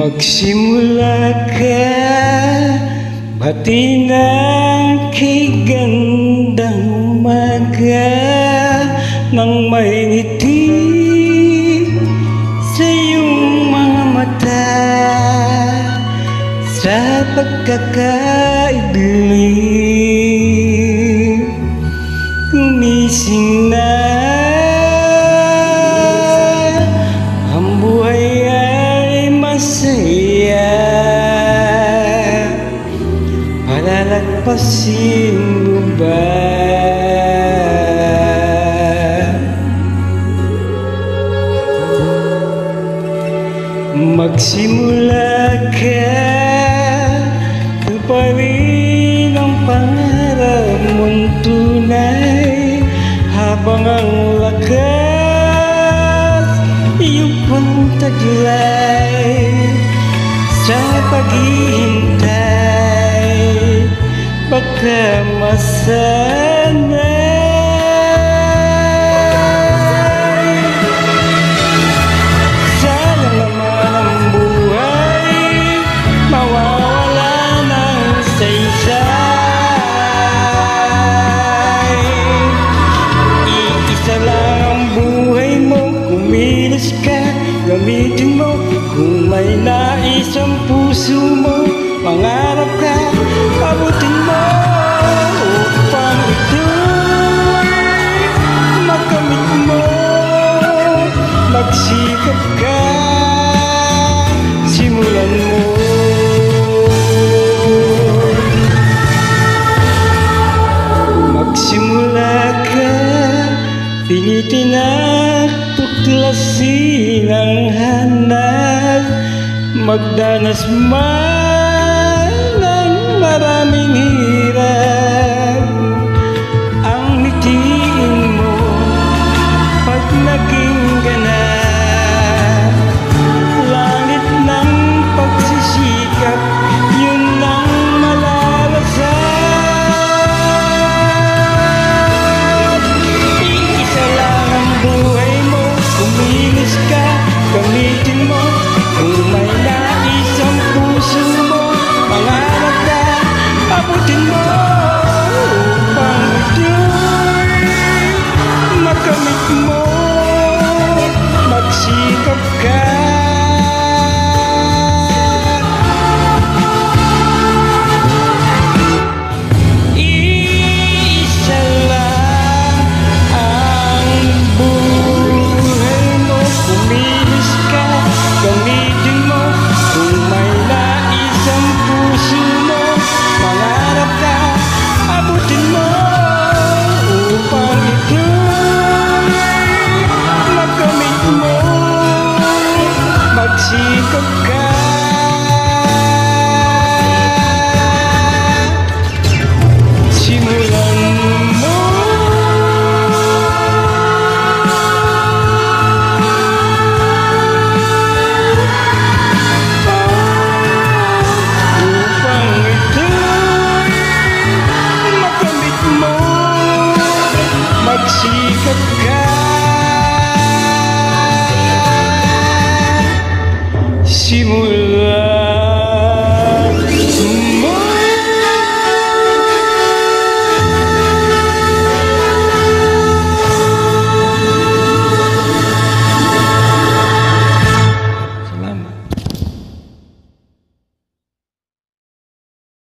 Magsimula ka, bati ng kay gandang umaga, nang may ngiti sa iyong mga mata, sa pagkakaidilim, gumising na. Ang buhay ay masaya, palalagpasin mo ba? Magsimula ka, tuparin ang pangarap mong tunay, habang ang lakas iyong pangtaglay sa paghihintay, baka masanay. Sayang naman ang buhay, mawawala ng saysay. Iisa lang ang buhay mo, kumilos ka, gamitin mo. Kung may nais ang puso mo, mangarap ka, abutin mo, upang ito'y makamit mo. Magsikap ka, simulan mo. Magsimula ka, tinitinak, tuklasin ang hanap, magdanas man